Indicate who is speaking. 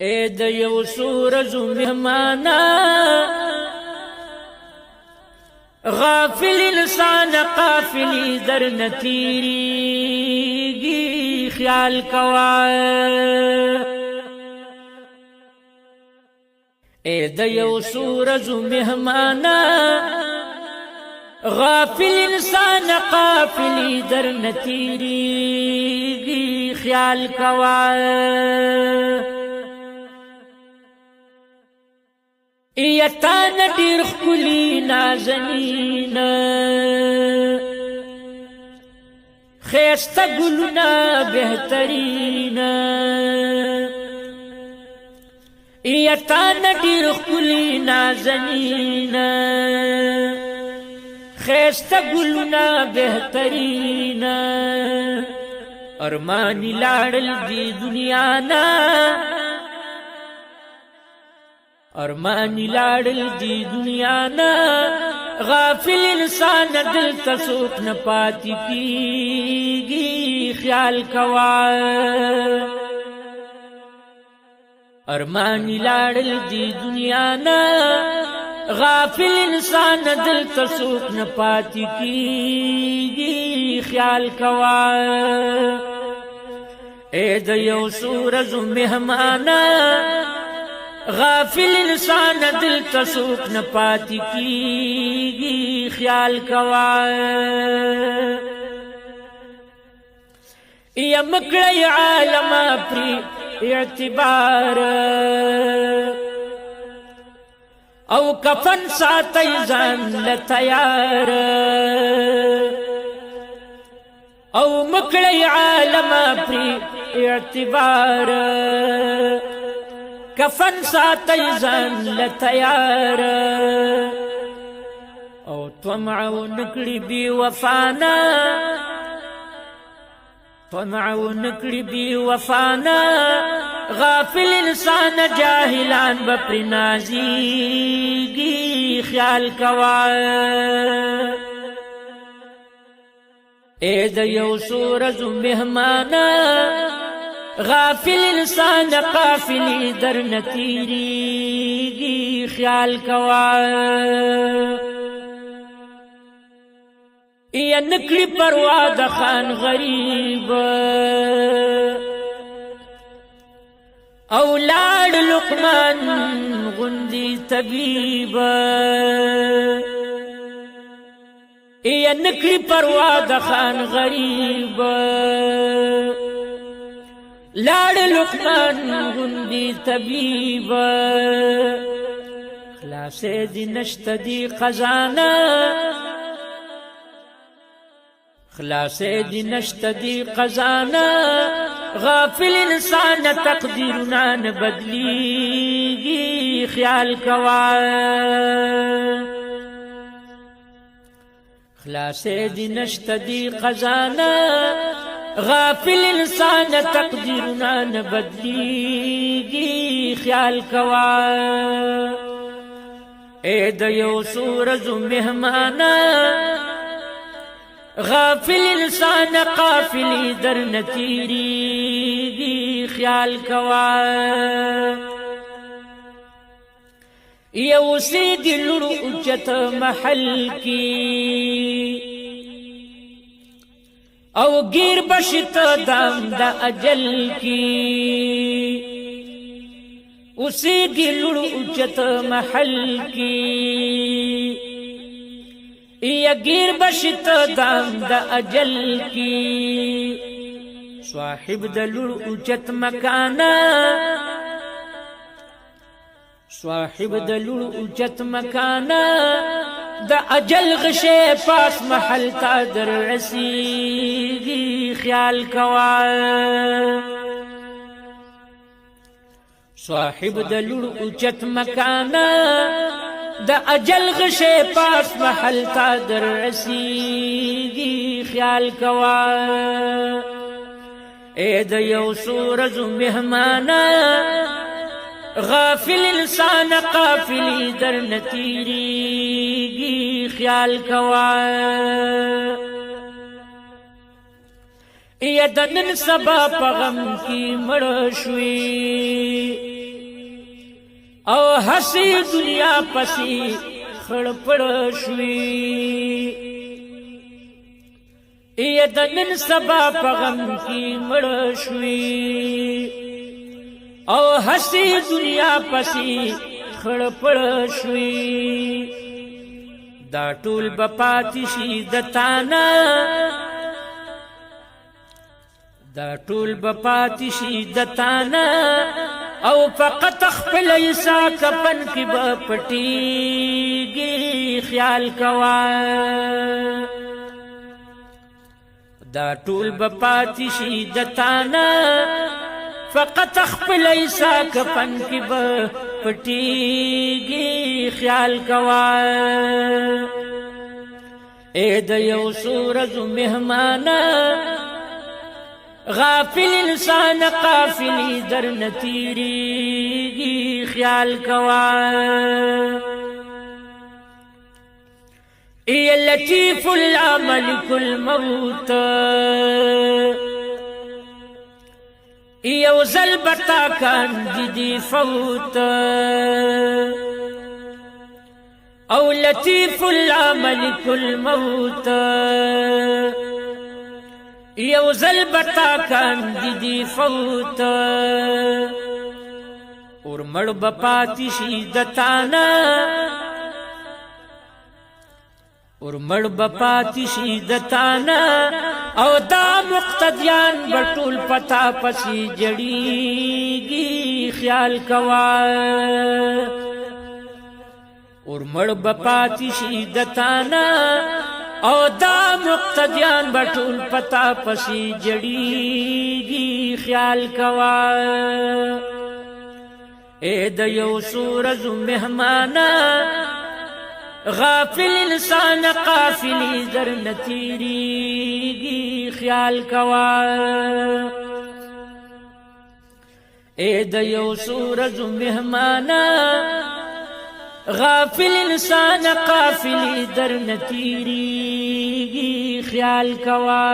Speaker 1: اے د یو سورزو مهمانا غافل انسان قافلی در نتیریگی خیال کوا اے د یو سورزو مهمانا غافل انسان قافلی در نتیریگی خیال کوا ایتان دیر خلی نازنین خیست گلنا بہترین ایتان دیر خلی نازنین خیست گلنا بہترین ارمانی لاڑل دی دنیا نا ارمانی لاڑل دی دنیا نا غافل انسان دل تسوک نہ پاتی کیگی خیال کوا ارمانی لاڑل دی دنیا نا غافل انسان دل تسوک نہ پاتی کیگی خیال کوا اے د یو سورزو مہمانا غافل انسان دل تسوک نہ پاتی کیگی خیال کوا یا مکڑی عالم پری اعتبار او کفن ساتی زن لتیار او مکڑی عالم پری اعتبار کفن ساتی زن لتیار او طمعو نکڑی بی وفانا طمعو نکڑی بی وفانا غافل انسان جاہلان بپری نازیگی خیال کوا اے د یو سورزو مہمانا غافل انسان قافلی در نتیریگی خیال کوا یا نکلی پرواد خان غریب اولاد لقمان غندی طبیب یا نکلی پرواد خان غریب لاڑ لقمان غندی طبیب خلاص دی نشت دی خزانہ خلاص دی نشت دی خزانہ غافل انسان تقدیرنا نبدلیگی خیال کوا خلاص دی نشت دی خزانہ غافل انسان تقدیرنا نبدلیگی خیال کوا اے د یو سورزو مہمانا غافل انسان قافلی در نتیریگی خیال کوا یو سیدی لڑو اجت محل کی او گیر بشت دام دا اجل کی اسی گلڑ اجت محل کی یا گیر بشت دام دا اجل کی صاحب دا لڑ اجت مکانا صاحب دا لڑ اجت مکانا دا اجل غشے پاس محل تا در رسیگی خیال کوا صاحب دا لڑ اچت مکانا دا اجل غشے پاس محل تا در رسیگی خیال کوا اے دا یو سورزو مہمانا غافل انسان قافلی در نتیریگی خیال کوا یا دنن سبا پغم کی مڑ شوی هسی دنیا پسی خړ پړ شوي ای د نن سبا په غم کې مړ شوي او هسی دنیا پسی خړ پړ شوي دا ټول به پاتې شي د تانا دا ټول به پاتې شي د تانا او فقط خپل ایسا کفن کې به پټیږي خیال کوا دا ټول به پاتې شي د تانا فقط خپل ایسا کفن کې به پټیږي خیال کوا اے د یو سورج مهمانا غافل انسان قافلی در نتیریږي خیال کوا ای لطیف العمل الموت یو زل بتا کان جدی فوت او لطیف العمل الموت یو زل بتا کان جدی فوت اور مړ بپاتی شي د تانا اور مړ بپاتی شي د تانا او دا مقتدیان بټول پتا پسی جړیږي خیال کوا اور مړ بپاتی شي د تانا او دا مقتدیان بټول پتا پسی جړیږي خیال کوا اے د یو سورج مهمانا غافل انسان قافلی در نتیریږي خیال کوا اے د یو سورج مهمانا غافل انسان قافلی در نتیریږي خیال کوا